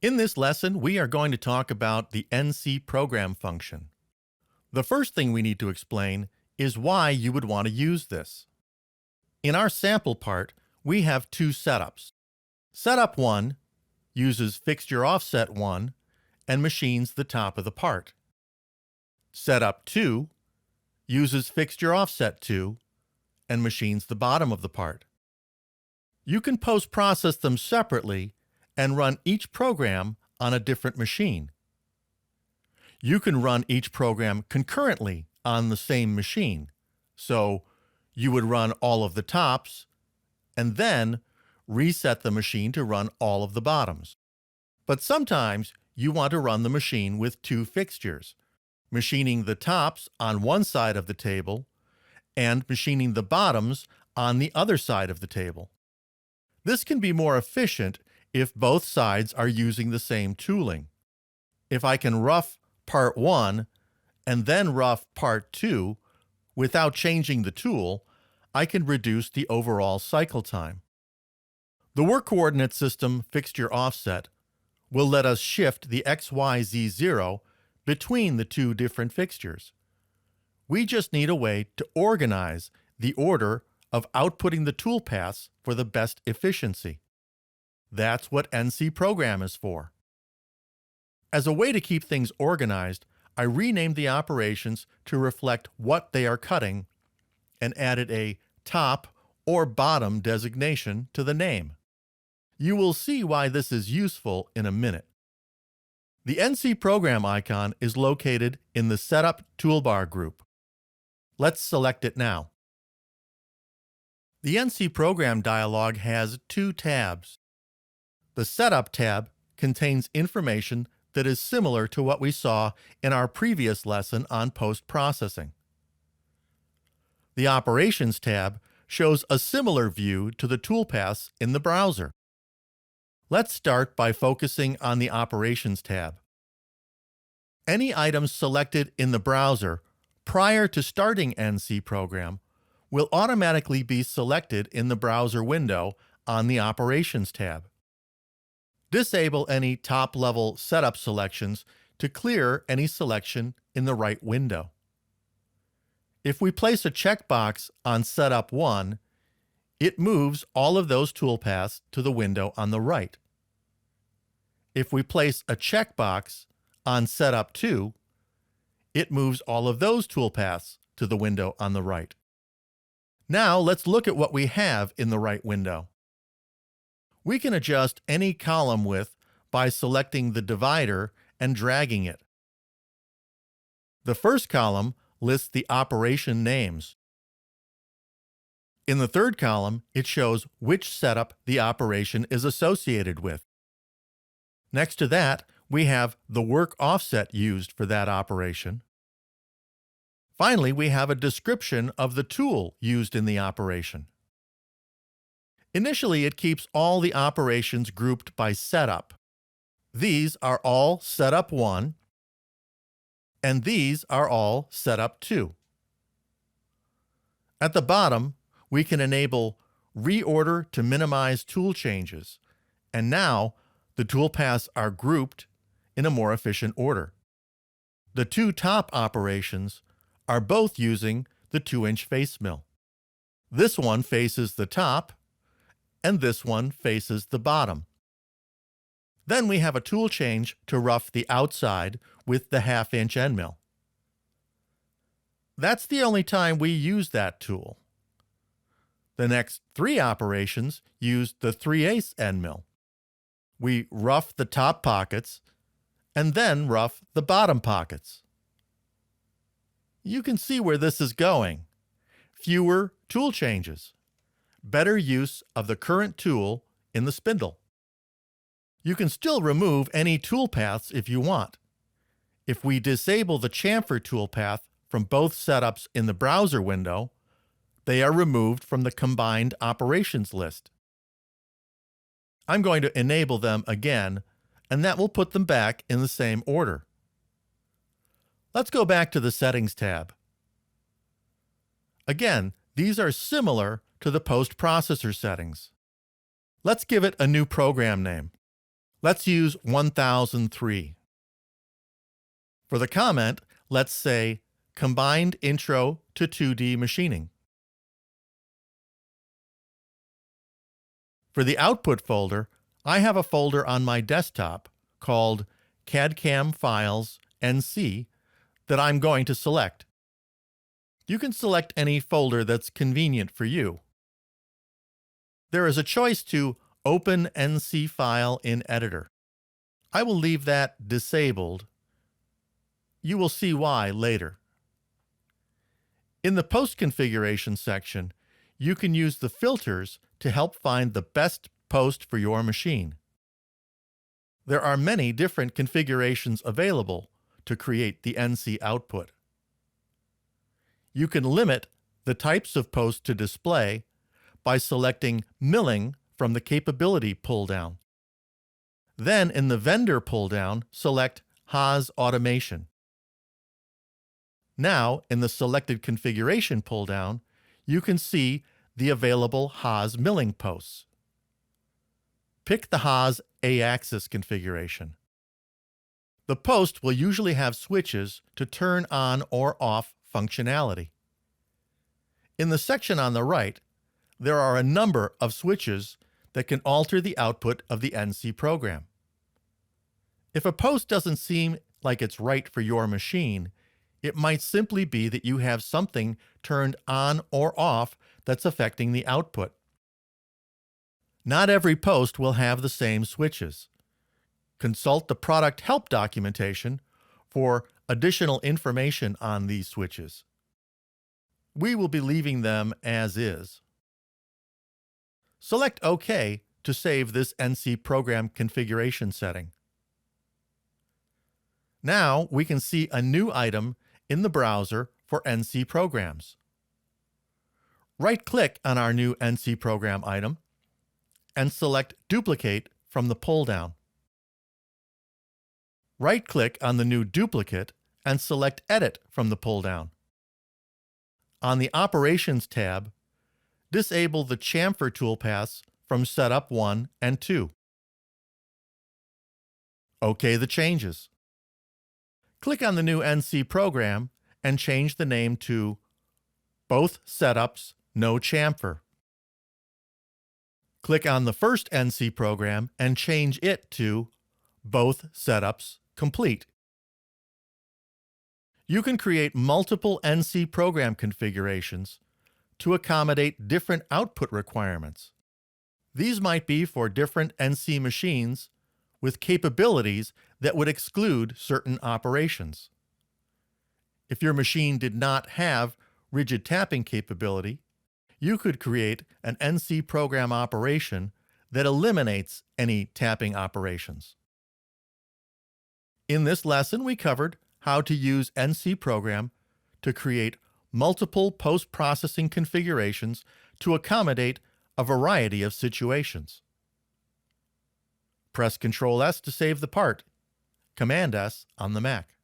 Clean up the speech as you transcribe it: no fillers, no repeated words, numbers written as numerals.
In this lesson, we are going to talk about the NC program function. The first thing we need to explain is why you would want to use this. In our sample part, we have two setups. Setup 1 uses fixture offset 1 and machines the top of the part. Setup 2 uses fixture offset 2 and machines the bottom of the part. You can post-process them separately and run each program on a different machine. You can run each program concurrently on the same machine. So you would run all of the tops and then reset the machine to run all of the bottoms. But sometimes you want to run the machine with two fixtures, machining the tops on one side of the table and machining the bottoms on the other side of the table. This can be more efficient if both sides are using the same tooling. If I can rough part 1 and then rough part 2 without changing the tool, I can reduce the overall cycle time. The work coordinate system fixture offset will let us shift the XYZ0 between the two different fixtures. We just need a way to organize the order of outputting the toolpaths for the best efficiency. That's what NC program is for. As a way to keep things organized, I renamed the operations to reflect what they are cutting and added a top or bottom designation to the name. You will see why this is useful in a minute. The NC program icon is located in the Setup toolbar group. Let's select it now. The NC program dialog has two tabs. The Setup tab contains information that is similar to what we saw in our previous lesson on post-processing. The Operations tab shows a similar view to the toolpaths in the browser. Let's start by focusing on the Operations tab. Any items selected in the browser prior to starting NC program will automatically be selected in the browser window on the Operations tab. Disable any top-level setup selections to clear any selection in the right window. If we place a checkbox on Setup 1, it moves all of those toolpaths to the window on the right. If we place a checkbox on Setup 2, it moves all of those toolpaths to the window on the right. Now let's look at what we have in the right window. We can adjust any column width by selecting the divider and dragging it. The first column lists the operation names. In the third column, it shows which setup the operation is associated with. Next to that, we have the work offset used for that operation. Finally, we have a description of the tool used in the operation. Initially, it keeps all the operations grouped by setup. These are all setup 1, and these are all setup 2. At the bottom, we can enable reorder to minimize tool changes, and now the toolpaths are grouped in a more efficient order. The two top operations are both using the 2-inch face mill. This one faces the top, and this one faces the bottom. Then we have a tool change to rough the outside with the 1/2-inch end mill. That's the only time we use that tool. The next three operations use the 3/8 end mill. We rough the top pockets and then rough the bottom pockets. You can see where this is going. Fewer tool changes. Better use of the current tool in the spindle. You can still remove any toolpaths if you want. If we disable the chamfer toolpath from both setups in the browser window, they are removed from the combined operations list. I'm going to enable them again, and that will put them back in the same order. Let's go back to the Settings tab. Again, these are similar to the post-processor settings. Let's give it a new program name. Let's use 1003. For the comment, let's say Combined Intro to 2D Machining. For the output folder, I have a folder on my desktop called CAD/CAM Files NC that I'm going to select. You can select any folder that's convenient for you. There is a choice to Open NC File in Editor. I will leave that disabled. You will see why later. In the Post Configuration section, you can use the filters to help find the best post for your machine. There are many different configurations available to create the NC output. You can limit the types of post to display by selecting Milling from the Capability pull-down. Then in the Vendor pull-down, select Haas Automation. Now, in the Selected Configuration pull-down, you can see the available Haas milling posts. Pick the Haas A-axis configuration. The post will usually have switches to turn on or off functionality. In the section on the right, there are a number of switches that can alter the output of the NC program. If a post doesn't seem like it's right for your machine, it might simply be that you have something turned on or off that's affecting the output. Not every post will have the same switches. Consult the product help documentation for additional information on these switches. We will be leaving them as is. Select OK to save this NC program configuration setting. Now we can see a new item in the browser for NC programs. Right-click on our new NC program item and select Duplicate from the pull-down. Right-click on the new duplicate and select Edit from the pull-down. On the Operations tab, disable the chamfer toolpaths from Setup 1 and 2. OK the changes. Click on the new NC program and change the name to Both Setups No Chamfer. Click on the first NC program and change it to Both Setups Complete. You can create multiple NC program configurations to accommodate different output requirements. These might be for different NC machines with capabilities that would exclude certain operations. If your machine did not have rigid tapping capability, you could create an NC program operation that eliminates any tapping operations. In this lesson, we covered how to use NC program to create multiple post-processing configurations to accommodate a variety of situations. Press Ctrl+S to save the part, Command-S on the Mac.